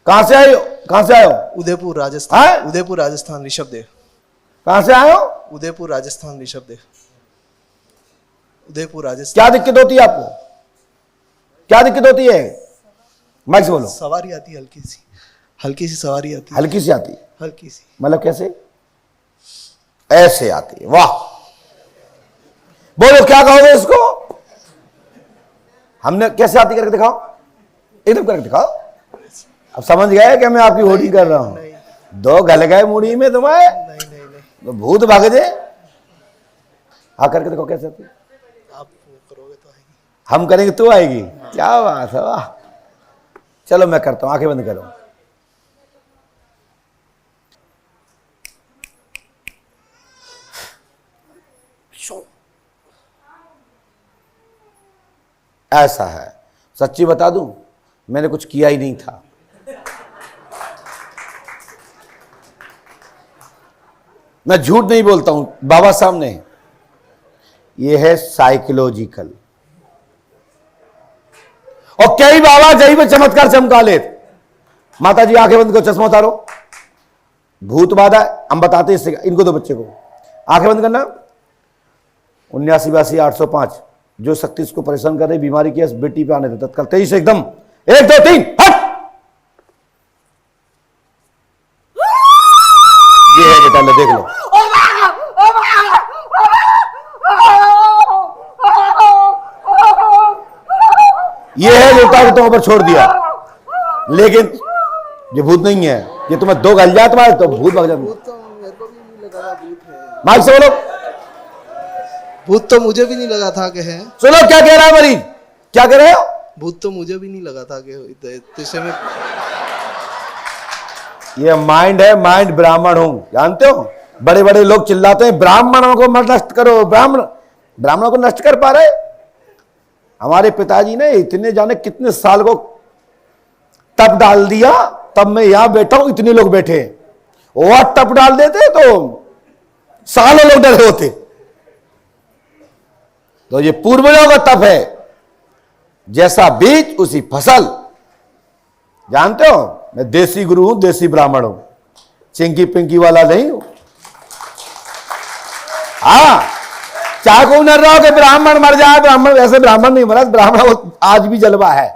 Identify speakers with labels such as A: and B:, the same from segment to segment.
A: कहां से आए हो? कहां से आए हो?
B: उदयपुर राजस्थान।
A: हाँ?
B: उदयपुर राजस्थान ऋषभदेव।
A: कहां से आए हो?
B: उदयपुर राजस्थान ऋषभदेव। उदयपुर राजस्थान।
A: क्या दिक्कत होती है आपको? क्या दिक्कत होती है? माइक से बोलो।
B: सवारी आती है, हल्की सी सवारी आती है।
A: हल्की सी आती है?
B: हल्की सी
A: मतलब कैसे? ऐसे आती है। वाह, बोलो क्या कहोगे इसको? हमने कैसे आती करके दिखाओ, एकदम करके दिखाओ। अब समझ गए कि मैं आपकी होड़ी कर रहा हूं? दो गल गए मुड़ी में तुम्हें,
B: नहीं
A: तो भूत भाग जे। हाँ करके देखो कैसे आती है।
B: आप करोगे तो आएगी।
A: हम करेंगे तो आएगी। क्या बात है, वाह। चलो मैं करता हूं, आंखें बंद करो। ऐसा है, सच्ची बता दूं, मैंने कुछ किया ही नहीं था। मैं झूठ नहीं बोलता हूं बाबा सामने। यह है साइकोलॉजिकल। और कई बाबा जही पे चमत्कार चमका लेते। माता जी आंखें बंद करो, चश्मा उतारो। भूत बाधा हम बताते इससे, इनको दो बच्चे को आंखें बंद करना। 7982 जो शक्ति इसको परेशान कर रही, बीमारी की, बेटी पे आने दो तत्काल, तेजी से एकदम। 1 2 3 हट। ये है बेटा, ले देख लो। ये है देवता को तुम ऊपर छोड़ दिया, लेकिन ये भूत नहीं है। ये तुम्हें दो गल जाए तुम्हारे तो भूत भाग जाते।
B: भूत तो मेरे को भी नहीं लगा भूत है।
A: माइक से बोलो।
B: भूत तो मुझे भी नहीं लगा था कि है।
A: सुनो क्या कह रहा है मरीज, क्या कह रहे हो?
B: भूत तो मुझे भी नहीं लगा था कि इसे में।
A: ये माइंड है, माइंड ब्राह्मण हूं, जानते हो? बड़े बड़े लोग चिल्लाते हैं ब्राह्मणों को मत नष्ट करो, ब्राह्मणों को नष्ट कर पा रहे? हमारे पिताजी ने इतने जाने कितने साल को तप डाल दिया, तब मैं यहां बैठा हूं, इतने लोग बैठे। और तप डाल देते तो सालों लोग डरे होते। तो ये पूर्वजों का तप है, जैसा बीज उसी फसल। जानते हो, मैं देसी गुरु हूं, देसी ब्राह्मण हूं, चिंकी पिंकी वाला नहीं हूं। हाँ, चाहे को न रहो कि ब्राह्मण मर जाए, ब्राह्मण वैसे ब्राह्मण नहीं मरा, ब्राह्मण आज भी जलवा है।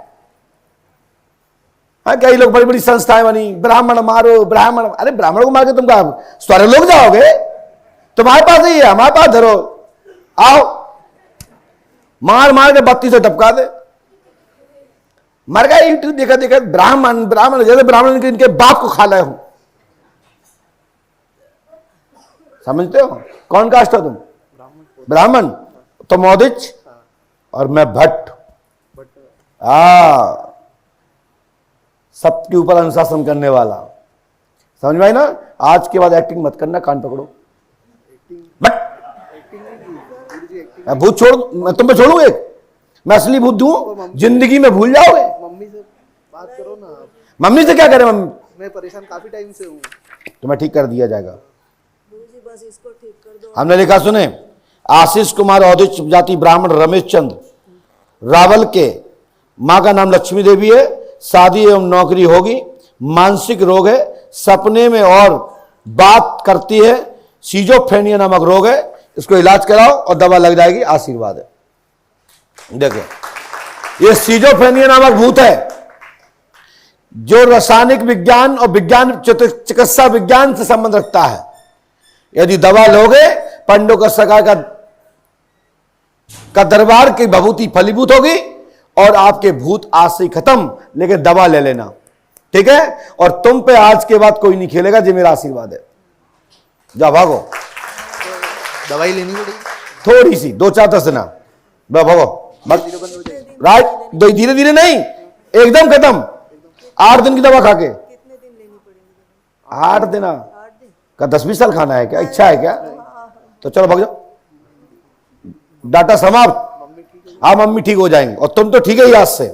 A: हाँ, कई लोग बड़ी बड़ी संस्थाएं बनी, ब्राह्मण मारो ब्राह्मण। अरे ब्राह्मण को मार के तुम कहा स्वर्ग लोग जाओगे? तुम्हारे पास ही है, हमारे पास धरो, आओ मार मार के 32 से टपका दे। मर गए यूट्यूब देखा देखा, ब्राह्मण ब्राह्मण, जैसे ब्राह्मण इनके बाप को खा लाए हो। समझते हो? कौन कास्ट हो तुम? ब्राह्मण। तो मोदिच और मैं भट्ट। सबके ऊपर अनुशासन करने वाला। समझ में आई ना? आज के बाद एक्टिंग मत करना, कान पकड़ो। मैं भूत छोड़, मैं तुम पे छोड़ू एक, मैं असली भूत दूं, जिंदगी में भूल जाओगे।
B: मम्मी से बात करो ना।
A: मम्मी से क्या करें? मम्मी
B: मैं परेशान काफी टाइम से हूँ।
A: तुम्हें ठीक कर दिया जाएगा।
C: बस इसको ठीक कर दो।
A: हमने लिखा सुने, आशीष कुमार औदिच जाति ब्राह्मण रमेश चंद्र रावल के, मां का नाम लक्ष्मी देवी है, शादी एवं नौकरी होगी, मानसिक रोग है, सपने में और बात करती है, सीजोफ्रेनिया नामक रोग है, इसको इलाज कराओ और दवा लग जाएगी, आशीर्वाद है। देखो, ये सीजोफ्रेनिया नामक भूत है जो रासायनिक विज्ञान और विज्ञान चिकित्सा विज्ञान से संबंध रखता है। यदि दवा लोगे, पंडों का सरकार का दरबार की भभूति फलीभूत होगी और आपके भूत आज से खत्म। लेकिन दवा ले लेना, ठीक है? और तुम पे आज के बाद कोई नहीं खेलेगा, ये मेरा आशीर्वाद है। जाओ भागो।
B: दवाई लेनी पड़ेगी
A: थोड़ी सी, 2-4 10 दिना। भागो राइट। धीरे धीरे नहीं, एकदम खत्म। 8 दिन की दवा खा के।
C: कितने दिन लेनी पड़ेगी?
A: 8 दिन
C: 8 दिन
A: का 10-20 साल खाना है क्या? इच्छा है क्या? तो चलो भाग जाओ, डाटा समाप्त। हाँ, मम्मी ठीक हो जाएंगे और तुम तो ठीक है ही आज से।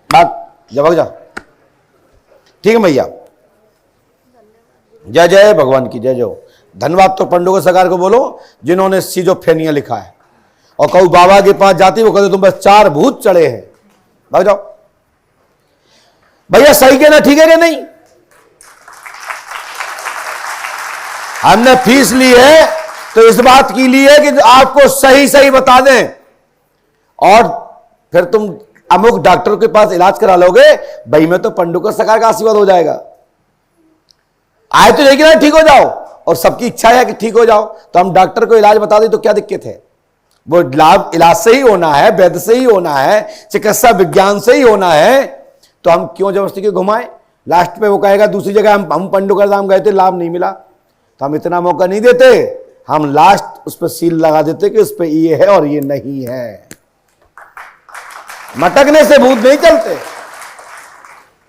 A: भाग जा, भाग जा। ठीक है भैया, जय जय भगवान की जय जय। धन्यवाद तो पंडों के सरकार को बोलो जिन्होंने सीजोफ्रेनिया लिखा है। और कहूँ बाबा के पास जाती, वो कहते तुम बस 4 भूत चढ़े हैं। भाग जाओ। भैया सही कहना ठीक है कि नहीं? हमने फीस ली है तो इस बात की ली है कि आपको सही सही बता दें, और फिर तुम अमुक डॉक्टर के पास इलाज करा लोगे, भाई में तो पंडुका सरकार का आशीर्वाद हो जाएगा। आए तो लेकिन ठीक हो जाओ, और सबकी इच्छा है कि ठीक हो जाओ, तो हम डॉक्टर को इलाज बता दें तो क्या दिक्कत है? वो लाभ इलाज से ही होना है, वैद्य से ही होना है, चिकित्सा विज्ञान से ही होना है, तो हम क्यों जबरदस्ती के घुमाएं? लास्ट पे वो कहेगा दूसरी जगह हम पंडुका धाम गए थे, लाभ नहीं मिला, तो हम इतना मौका नहीं देते, हम लास्ट उस पर सील लगा देते कि उस पर ये है और ये नहीं है। मटकने से भूत नहीं चलते।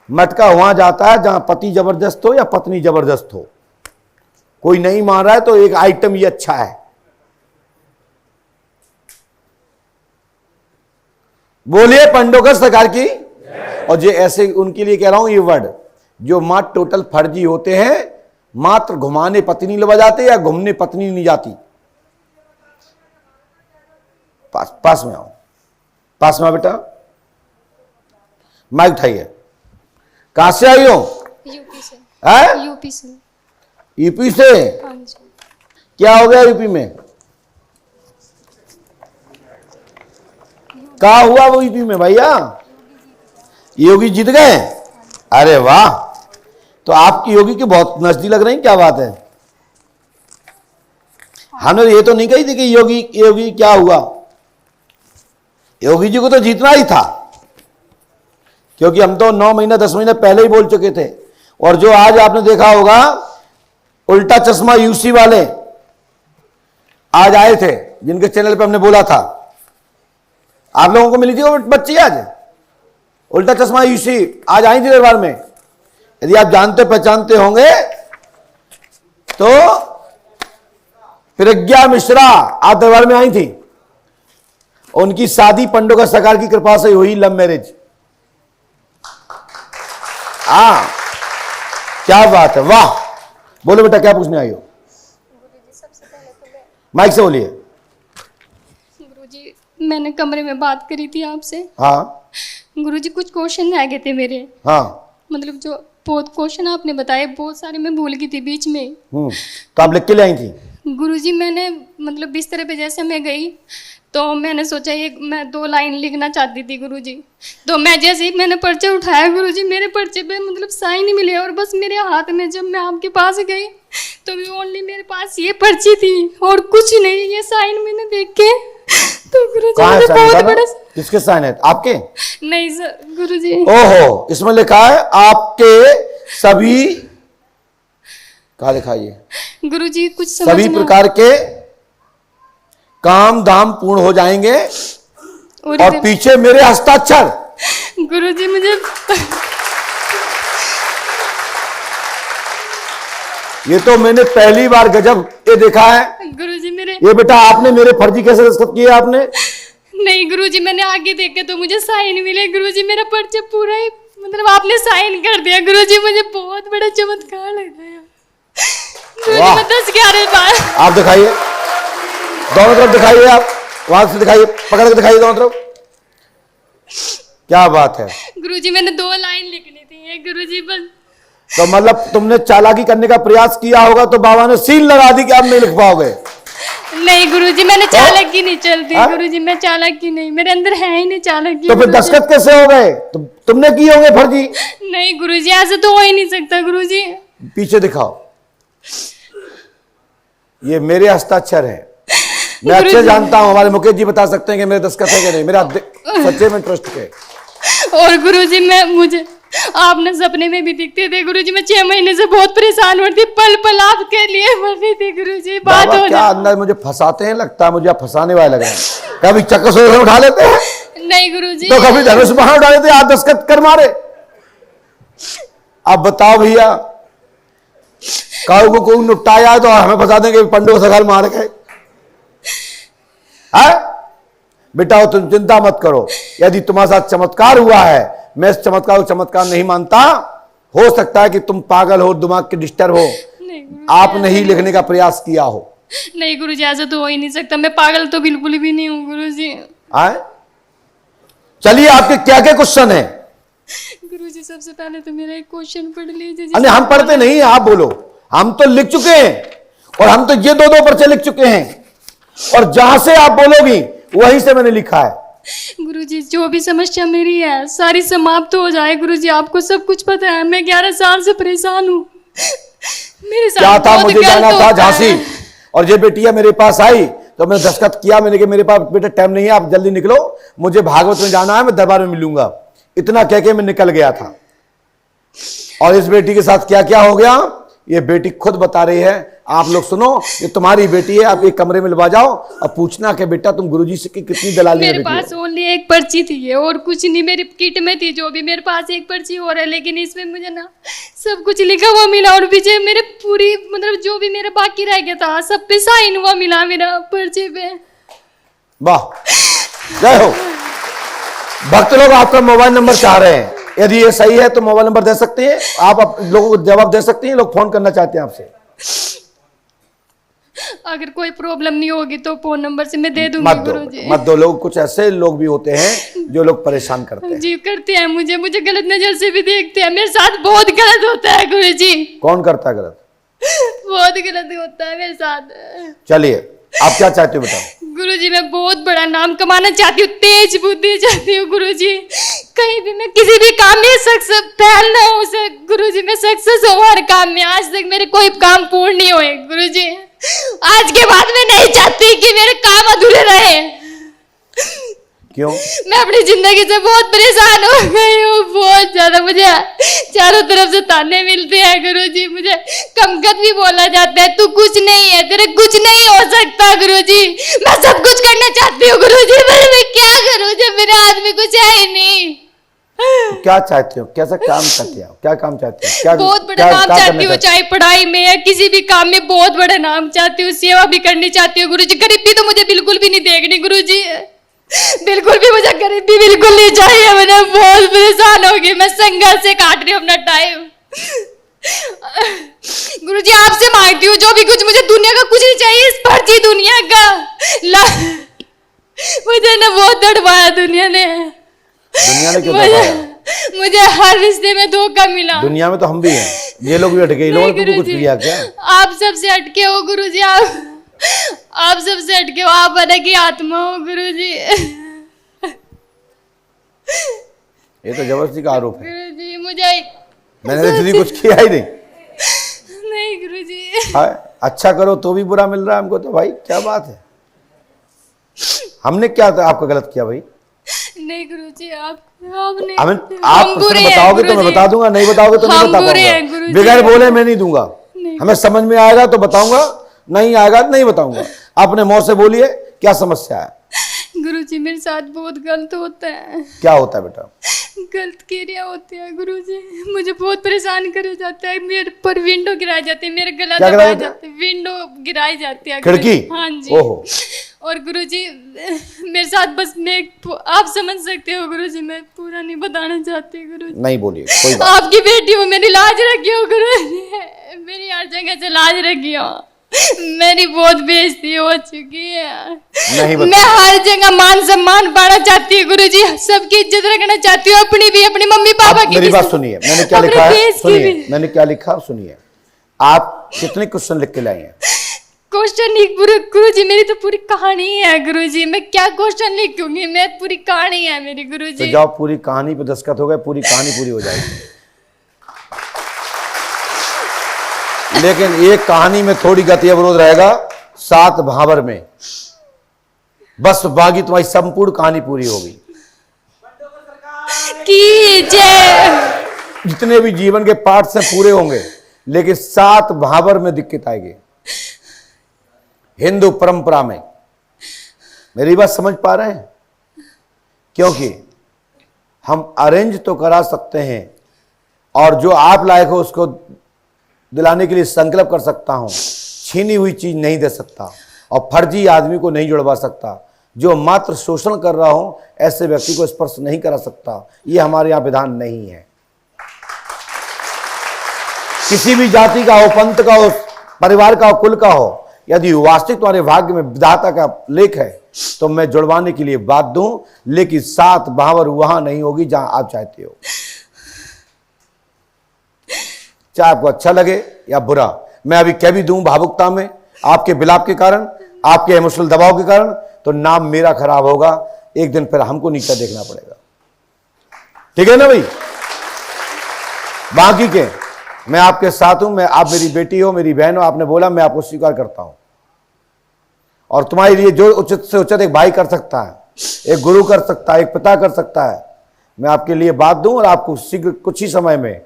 A: मटका वहां जाता है जहां पति जबरदस्त हो या पत्नी जबरदस्त हो। कोई नहीं मान रहा है तो एक आइटम ये अच्छा है, बोलिए पंडोकर सरकार की। और जो ऐसे उनके लिए कह रहा हूं ये वर्ड, जो मां टोटल फर्जी होते हैं, मात्र घुमाने पत्नी ले जाते या घूमने पत्नी नहीं जाती। पास में आओ, पास में आओ बेटा, माइक उठाइए। कहां से आई हो?
D: यूपी से।
A: है?
D: यूपी से।
A: यूपी से?
D: हाँ जी।
A: क्या हो गया यूपी में? क्या हुआ वो यूपी में भैया? योगी जीत गए? अरे वाह, तो आपकी योगी की बहुत नजदीक लग रही, क्या बात है? हमने ये तो नहीं कही थी कि योगी क्या हुआ? योगी जी को तो जीतना ही था, क्योंकि हम तो 9 महीना 10 महीने पहले ही बोल चुके थे। और जो आज आपने देखा होगा उल्टा चश्मा यूसी वाले आज आए थे, जिनके चैनल पे हमने बोला था, आप लोगों को मिली थी वो बच्ची, आज उल्टा चश्मा यूसी आज आई थी दरबार में। यदि आप जानते पहचानते होंगे तो प्रज्ञा मिश्रा आप दरबार में आई थी, उनकी शादी पंडुका सरकार की कृपा से हुई, लव मैरिज। हाँ, क्या बात है, वाह। बोलो बेटा क्या पूछने आई हो?
D: गुरुजी सबसे पहले तो
A: माइक से बोलिए।
D: गुरुजी मैंने कमरे में बात करी थी आपसे।
A: हाँ
D: गुरुजी कुछ क्वेश्चन रह गए थे मेरे,
A: हाँ,
D: मतलब जो बहुत क्वेश्चन आपने बताए बहुत सारे मैं भूल गई थी बीच में।
A: तो आप लिख के ले आई थी?
D: गुरुजी मैंने मतलब बिस्तर पे जैसे मैं गई तो मैंने सोचा ये मैं 2 लाइन लिखना चाहती थी गुरुजी। तो मैं जैसे ही मैंने पर्चा उठाया गुरुजी, मेरे पर्चे पे मतलब साइन ही मिले, और बस मेरे हाथ में जब मैं आपके पास गई तो ओनली मेरे पास ये पर्ची थी और कुछ नहीं, ये साइन मैंने देख के तो गुरुजी मुझे बहुत बड़ा।
A: किसके साइन है? आपके?
D: नहीं सर गुरुजी।
A: ओहो, इसमें लिखा है आपके सभी, कहा लिखा है ये?
D: गुरुजी कुछ
A: सभी
D: समझना।
A: प्रकार के काम धाम पूर्ण हो जाएंगे, और पीछे मेरे हस्ताक्षर।
D: गुरुजी मुझे
A: ये तो मैंने पहली बार गजब ये देखा है।
D: गुरुजी मेरे
A: ये बेटा आपने मेरे फर्जी कैसे दस्तखत किए आपने?
D: नहीं गुरुजी, मैंने आगे देखे तो मुझे साइन मिले गुरुजी, मेरा पर्चा पूरा ही मतलब आपने साइन कर दिया गुरुजी, मुझे बहुत बड़ा चमत्कार लग रहा है गुरुजी। मैं 10-11 बार।
A: आप दिखाइए, दोनों तरफ दिखाइए, आप वहां से दिखाइए, पकड़ के दिखाइए दोनों तरफ। क्या बात है
D: गुरुजी, मैंने 2 लाइन लिखनी थी गुरुजी बस।
A: तो मतलब तुमने चालाकी करने का प्रयास किया होगा तो बाबा ने सील लगा दी कि आप नहीं लिख पाओगे।
D: नहीं गुरुजी, मैंने चालाकी नहीं चलती गुरुजी, मैं चालाकी नहीं, मेरे अंदर है ही नहीं चालाकी।
A: तो फिर दस्तखत कैसे हो गए? तुमने किए होंगे फर्जी।
D: नहीं गुरुजी, ऐसे तो हो ही नहीं सकता गुरुजी।
A: पीछे दिखाओ, ये मेरे हस्ताक्षर है, मैं अच्छे जानता हूं, हमारे मुकेश जी बता सकते हैं कि मेरे दस्तखत है कि नहीं, मेरा सच्चे में ट्रस्ट के।
D: और गुरुजी मुझे आपने सपने में भी दिखते थे गुरुजी, मैं 6 महीने से बहुत परेशान हो रही थी, पल पल आपके लिए मर रही थी गुरुजी। बात हो
A: क्या अंदर मुझे फंसाते हैं, लगता है मुझे आप फंसाने वाले लग रहे हैं। कभी चक्कर से उठा लेते हैं,
D: नहीं गुरुजी,
A: तो कभी धनुष बाण उठा लेते हैं, आप दस्तखत कर मारे। अब बताओ भैया, काऊ को कोई निपटाया तो हमें फंसा देंगे, पंडो सगाल मार गए। बेटा तुम चिंता मत करो, यदि तुम्हारे साथ चमत्कार हुआ है, मैं इस चमत्कार को चमत्कार नहीं मानता। हो सकता है कि तुम पागल हो, दिमाग के डिस्टर्ब हो, आपने ही लिखने का प्रयास किया हो।
D: नहीं गुरुजी, ऐसा तो हो ही नहीं सकता, मैं पागल तो बिल्कुल भी नहीं हूँ गुरुजी।
A: चलिए आपके क्या क्या क्वेश्चन है?
D: गुरुजी गुरुजी सबसे पहले तो मेरा एक क्वेश्चन पढ़ लीजिए।
A: अरे हम पढ़ते नहीं, आप बोलो। हम तो लिख चुके हैं, और हम तो ये 2-2 पर्चे लिख चुके हैं, और जहां से आप बोलोगी वहीं से मैंने लिखा है।
D: गुरुजी जो भी समस्या मेरी है सारी समाप्त हो जाए गुरुजी, आपको सब कुछ पता है। मैं 11 साल से परेशान हूँ। मेरे साथ
A: क्या था,
D: बहुत
A: मुझे
D: गलत
A: जाना था
D: होता
A: झांसी,
D: है।
A: और ये बेटिया मेरे पास आई तो मैंने दस्तखत किया। मैंने कहा मेरे पास बेटा टाइम नहीं है, आप जल्दी निकलो, मुझे भागवत में जाना है, मैं दरबार में मिलूंगा। इतना कह के मैं निकल गया था। और इस बेटी के साथ क्या क्या हो गया ये बेटी खुद बता रही है। आप लोग सुनो, ये तुम्हारी बेटी है, आप एक कमरे में लगा जाओ और पूछना कि बेटा तुम गुरुजी से की कितनी दलाली
D: मेरे
A: में बैठी
D: पास
A: हो।
D: ओनली एक पर्ची थी ये, और कुछ नहीं मेरी किट में थी जो भी। मेरे पास एक पर्ची और है, लेकिन इसमें मुझे ना सब कुछ लिखा हुआ मिला, और पीछे मेरे पूरी मतलब जो भी मेरा बाकी रह गया था सब पे साइन हुआ मिला मेरा पर्ची पे।
A: वाह, जय हो। भक्त लोग आपका मोबाइल नंबर चाह रहे हैं, यदि ये सही है तो मोबाइल नंबर दे सकते हैं आप लोगों को जवाब दे सकते हैं। लोग फोन करना चाहते हैं आपसे।
D: अगर कोई प्रॉब्लम नहीं होगी तो फोन नंबर से मैं दे दूंगी
A: मत दो,
D: गुरुजी।
A: मत दो। लोग कुछ ऐसे लोग भी होते हैं जो लोग परेशान करते हैं।
D: जी करते हैं, मुझे गलत नजर से भी देखते हैं। मेरे साथ बहुत गलत होता है गुरुजी,
A: कौन करता है गलत?
D: बहुत गलत होता है मेरे साथ।
A: चलिए आप क्या चाहते हो बताओ।
D: गुरुजी मैं बहुत बड़ा नाम कमाना चाहती हूँ, तेज बुद्धि चाहती हूँ गुरुजी। कहीं भी मैं किसी भी काम में सक्सेस फैलना हो उसे गुरुजी, मैं सक्सेस हूँ हर काम में। आज तक मेरे कोई काम पूर्ण नहीं हुए गुरुजी। आज के बाद मैं नहीं चाहती कि मेरे काम अधूरे रहे।
A: क्यों?
D: मैं अपनी जिंदगी से बहुत परेशान हो गई हूँ, बहुत ज्यादा। मुझे चारों तरफ से ताने मिलते हैं गुरुजी, मुझे कमकत भी बोला जाता है, तू कुछ नहीं है, तेरे कुछ नहीं हो सकता गुरुजी। मैं सब कुछ करना चाहती हूँ गुरुजी, पर मैं क्या करूँ जब मेरे हाथ में कुछ है ही नहीं।
A: तो क्या चाहते हो, कैसा काम चाहते हो, क्या काम चाहते हो? क्या
D: बहुत बड़ा नाम चाहती हूँ, चाहे पढ़ाई में या किसी भी काम में बहुत बड़ा नाम चाहती हूँ। सेवा भी करनी चाहती हूँ गुरुजी। गरीबी तो मुझे बिल्कुल भी नहीं देखनी गुरुजी, बिल्कुल भी मुझे गरीबी बिल्कुल नहीं चाहिए। मैंने बहुत परेशान हो गई, मैं संघर्ष से काट रही हूँ अपना टाइम। गुरुजी आपसे मांगती हूँ, जो भी कुछ मुझे दुनिया का कुछ नहीं चाहिए, इस पर्ची दुनिया का मुझे ना बहुत तड़पाया दुनिया ने
A: क्यों
D: मुझे हर रिश्ते में धोखा मिला।
A: दुनिया में तो हम भी हैं, ये लोग भी अटके। लोगों ने तुमको कुछ किया क्या?
D: आप सबसे हटके हो गुरुजी, आप सबसे हटके हो, आप अलग ही आत्मा हो गुरुजी।
A: ये तो जबरदस्ती का आरोप है
D: गुरुजी मुझे
A: मैंने तो तुझे कुछ किया ही नहीं।
D: नहीं गुरुजी।
A: हाँ, अच्छा करो तो भी बुरा मिल रहा है हमको, तो भाई क्या बात है। हमने क्या आपका गलत किया भाई?
D: नहीं गुरुजी आपने
A: हमें आप प्रश्न बताओगे तो मैं बता दूंगा, नहीं बताओगे तो नहीं बता पाऊंगा। बगैर बोले मैं नहीं दूंगा। हमें समझ में आएगा तो बताऊंगा, नहीं आएगा तो नहीं बताऊंगा। अपने मुंह से बोलिए क्या समस्या है।
D: गुरुजी मेरे साथ बहुत गलत होता है।
A: क्या होता है बेटा?
D: गलत क्रिया होती है गुरुजी, मुझे बहुत परेशान करे जाता है। मेरे पर विंडो गिराई जाती है, मेरे गला दबाया जाता है, विंडो गिराई जाती है,
A: खिड़की।
D: हाँ जी।
A: ओहो।
D: और गुरुजी मेरे साथ बस मैं आप समझ सकते हो गुरुजी, मैं पूरा नहीं बताना चाहती गुरुजी।
A: नहीं बोलिए कोई बात।
D: आपकी बेटी हूँ, मेरी लाज रखी हो गुरुजी, मेरी हर जगह से लाज रखी हो। मेरी बहुत बेइज्जती हो चुकी है।
A: नहीं
D: मैं हर जगह मान सम्मान पाना चाहती हूँ गुरुजी, सबकी इज्जत रखना चाहती हूँ, अपनी भी, अपनी मम्मी पापा की।
A: मेरी बात सुनिए, मैंने क्या लिखा है सुनिए, मैंने क्या लिखा सुनिए। आप कितने क्वेश्चन लिख के लाए हैं?
D: क्वेश्चन लिख पूरे गुरुजी, मेरी तो पूरी कहानी है गुरुजी, मैं क्या क्वेश्चन लिखूंगी, मैं पूरी कहानी है मेरी गुरुजी।
A: तो जाओ पूरी कहानी पे दस्तखत हो गए, पूरी कहानी पूरी हो जाएगी। लेकिन एक कहानी में थोड़ी गति अवरोध रहेगा, 7 भावर में बस बाकी तुम्हारी संपूर्ण कहानी पूरी होगी।
D: की जय।
A: जितने भी जीवन के पार्ट से पूरे होंगे, लेकिन 7 भावर में दिक्कत आएगी। हिंदू परंपरा में मेरी बात समझ पा रहे हैं? क्योंकि हम अरेंज तो करा सकते हैं, और जो आप लायक हो उसको दिलाने के लिए संकल्प कर सकता हूं, छीनी हुई चीज नहीं दे सकता, और फर्जी आदमी को नहीं जुड़वा सकता। जो मात्र शोषण कर रहा हूं ऐसे व्यक्ति को स्पर्श नहीं करा सकता। ये हमारे यहां विधान नहीं है। किसी भी जाति का हो, पंथ का हो, परिवार का हो, कुल का हो, यदि वास्तविक तुम्हारे भाग्य में विधाता का लेख है तो मैं जुड़वाने के लिए बात दूं, लेकिन 7 भावर वहां नहीं होगी जहां आप चाहते हो। चाहे आपको अच्छा लगे या बुरा। मैं अभी कह भी दूं भावुकता में, आपके विलाप के कारण, आपके इमोशनल दबाव के कारण, तो नाम मेरा खराब होगा, एक दिन फिर हमको नीचा देखना पड़ेगा। ठीक है ना भाई? बाकी के मैं आपके साथ हूं, मैं, आप मेरी बेटी हो, मेरी बहन हो, आपने बोला, मैं आपको स्वीकार करता हूं। और तुम्हारे लिए जो उचित से उचित एक भाई कर सकता है, एक गुरु कर सकता है, एक पिता कर सकता है, मैं आपके लिए बात दूं और आपको शीघ्र कुछ ही समय में,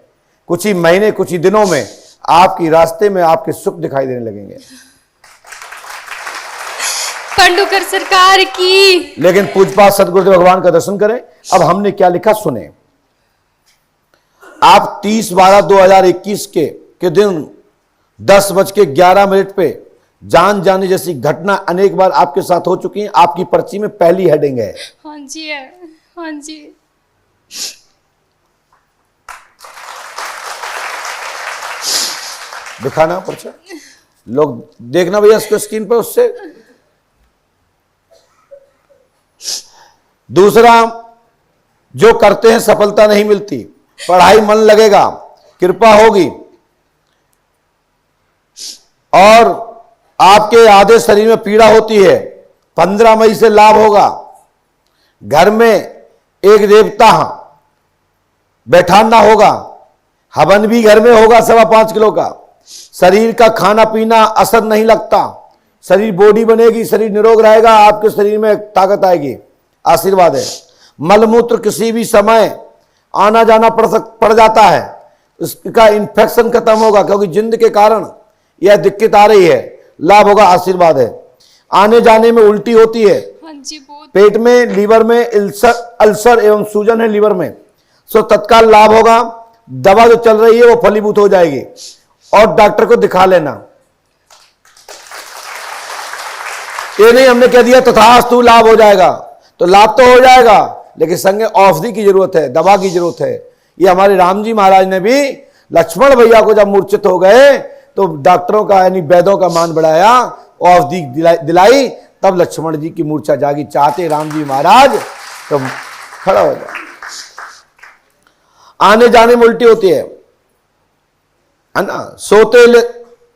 A: कुछ ही महीने, कुछ ही दिनों में आपकी रास्ते में आपके सुख दिखाई देने लगेंगे।
D: पंडुकर सरकार की।
A: लेकिन पूजपाठ सदगुरुदेव भगवान का दर्शन करें। अब हमने क्या लिखा सुने। आप 30/12/2021 के दिन 10:11 पे जान जाने जैसी घटना अनेक बार आपके साथ हो चुकी है। आपकी पर्ची में पहली हेडिंग है।
D: हाँ जी है, हाँ जी।
A: दिखाना पर्चा, लोग देखना भैया इसको स्क्रीन पर। उससे दूसरा, जो करते हैं सफलता नहीं मिलती, पढ़ाई मन लगेगा, कृपा होगी और आपके आधे शरीर में पीड़ा होती है। 15 मई से लाभ होगा। घर में एक देवता बैठाना होगा। हवन भी घर में होगा 5.25 किलो का। शरीर का खाना पीना असर नहीं लगता। शरीर बॉडी बनेगी, शरीर निरोग रहेगा, आपके शरीर में ताकत आएगी। आशीर्वाद है। मलमूत्र किसी भी समय आना जाना पड़ जाता है, इसका इन्फेक्शन खत्म होगा, क्योंकि जिंद के कारण यह दिक्कत आ रही है। लाभ होगा, आशीर्वाद है। आने जाने में उल्टी होती है।
D: हाँ जी, बहुत।
A: पेट में, लीवर में अल्सर एवं सूजन है लीवर में, सो तत्काल लाभ होगा। दवा जो चल रही है वो फलीभूत हो जाएगी और डॉक्टर को दिखा लेना। ये नहीं हमने कह दिया तथास्तु लाभ हो जाएगा, तो लाभ तो हो जाएगा, लेकिन संगे औषधि की जरूरत है, दवा की जरूरत है। ये हमारे राम जी महाराज ने भी लक्ष्मण भैया को जब मूर्छित हो गए तो डॉक्टरों का यानी वैद्यों का मान बढ़ाया, औषधि दिलाई, तब लक्ष्मण जी की मूर्छा जागी। चाहते राम जी महाराज तो खड़ा हो जाए। आने जाने में उल्टी होती है ना।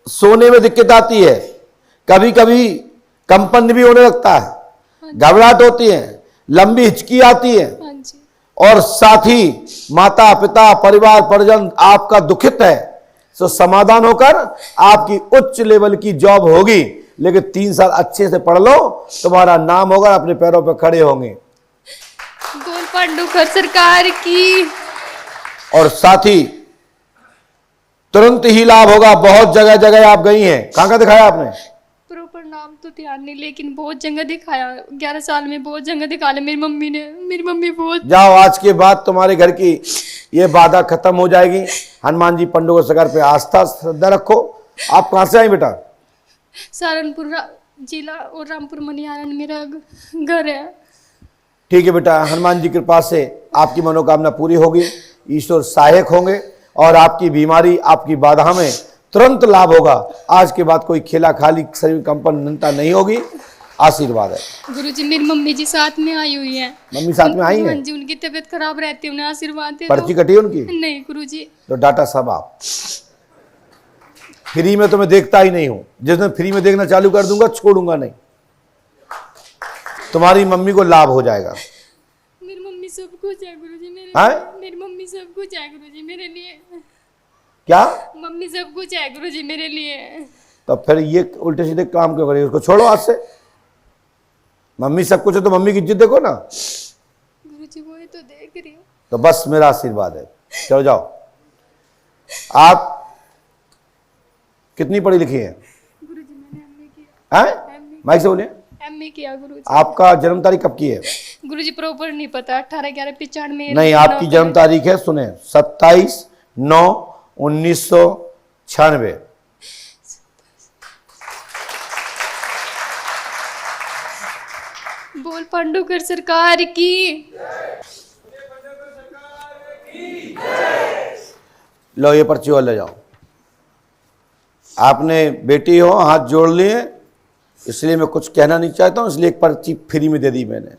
A: सोने में दिक्कत आती है। कभी कभी कंपन भी होने लगता है, घबराहट होती है, लंबी हिचकी आती है।
D: हाँ जी।
A: और साथ ही माता पिता परिवार परिजन आपका दुखित है, तो समाधान होकर आपकी उच्च लेवल की जॉब होगी। लेकिन 3 साल अच्छे से पढ़ लो, तुम्हारा नाम होगा, अपने पैरों पर खड़े होंगे।
D: बोल पंडुकर सरकार की।
A: और साथ ही तुरंत ही लाभ होगा। बहुत जगह जगह आप गई हैं, कहां दिखाया आपने?
D: प्रॉपर नाम तो ध्यान नहीं, लेकिन बहुत जगह दिखाया। 11 साल में बहुत जगह दिखा ले मेरी मम्मी ने। मेरी मम्मी बहुत।
A: जाओ, आज के बाद तुम्हारे घर की ये बाधा खत्म हो जाएगी। हनुमान जी पंडुकर सरकार पे आस्था श्रद्धा रखो। आप कहां से आई बेटा?
D: सहारनपुर जिला और रामपुर मनिहारन मेरा घर है।
A: ठीक है बेटा, हनुमान जी की कृपा से आपकी मनोकामना पूरी होगी, ईश्वर सहायक होंगे और आपकी बीमारी, आपकी बाधा में तुरंत लाभ होगा। आज के बाद कोई खेला खाली शरीर कंपनता नहीं होगी। आशीर्वाद है।
D: गुरुजी, मेरी मम्मी जी साथ में आई हुई है।
A: मम्मी साथ में आई है?
D: हाँ जी, उनकी तबीयत खराब रहती है, उन्हें आशीर्वाद दे दो।
A: पर्ची कटी है उनकी?
D: नहीं गुरुजी।
A: तो डाटा सब आप। फ्री में तो मैं देखता ही नहीं हूं। जिस दिन फ्री में देखना चालू कर दूंगा, छोड़ूंगा नहीं। तुम्हारी मम्मी को लाभ हो जाएगा।
D: मेरी मम्मी सब कुछ है गुरुजी मेरे
A: हाँ?
D: लिए। मेरी मम्मी सब कुछ है गुरुजी मेरे लिए।
A: क्या?
D: मम्मी सब कुछ है गुरुजी मेरे लिए।
A: तो फिर ये उल्टे सीधे काम क्यों करेगी? उसको छोड़ो आज से। मम्मी सब कुछ है तो मम्मी की इज्जत देखो ना।
D: गुरुजी वही तो देख रही हूँ।
A: तो बस मेरा आशीर्वाद है। चलो जाओ। आप कितनी पढ़ी लिखी है?
D: गुरुजी मैंने एमए किया।
A: हैं? माइक से बोलिए।
D: एमए किया गुरुजी।
A: आपका जन्म तारीख कब की है?
D: गुरुजी प्रॉपर नहीं पता। 18/11/95
A: नहीं, आपकी जन्म तारीख है, सुने, 27/9/1996।
D: बोल पंडुकर सरकार की।
A: लो ये पर्ची और ले जाओ। आपने बेटी हो, हाथ जोड़ लिए, इसलिए मैं कुछ कहना नहीं चाहता हूं, इसलिए एक पर्ची फ्री में दे दी मैंने।